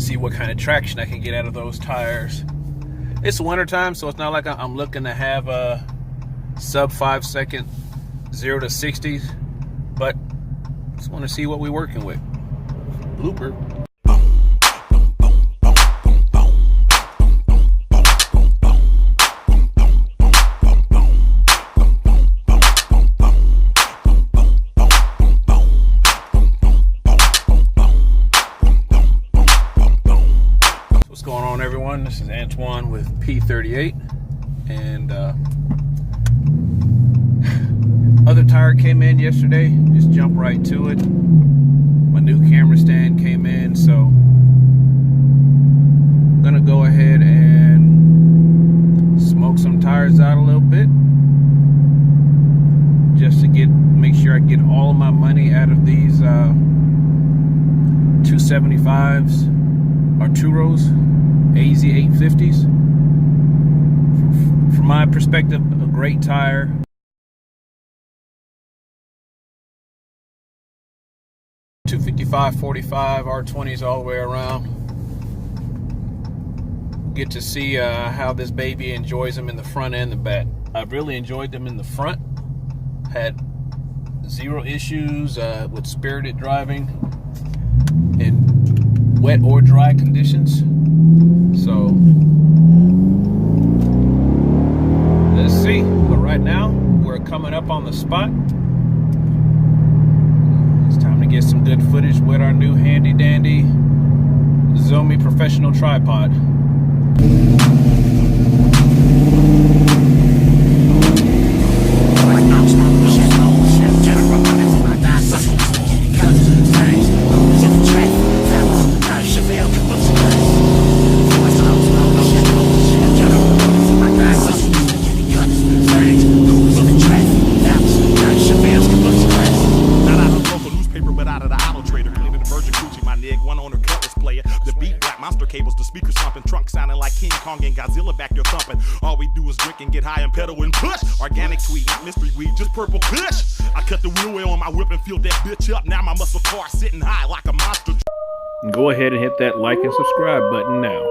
see what kind of traction I can get out of those tires. It's winter time, so it's not like I'm looking to have a sub 5 second 0 to 60s, but just want to see what we're working with. Blooper. What's going on, everyone? This is Antoine with P38, and other tire came in yesterday. Just jump right to it. My new camera stand came in, so I'm gonna go ahead and smoke some tires out a little bit, just to make sure I get all of my money out of these 275s or Turos, AZ 850s. From my perspective, a great tire. .255, 45, R20s all the way around. Get to see how this baby enjoys them in the front and the back. I've really enjoyed them in the front. Had zero issues with spirited driving in wet or dry conditions. So let's see. But right now we're coming up on the spot. It's time to get some good footage with our new handy dandy Zomi professional tripod. Cables, the speakers thumping, trunk sounding like King Kong and Godzilla back there thumping. All we do is drink and get high and pedal and push. Organic tweed, not mystery weed, just purple kush. I cut the wheel well on my whip and filled that bitch up. Now my muscle car sitting high like a monster. Go ahead and hit that like and subscribe button now.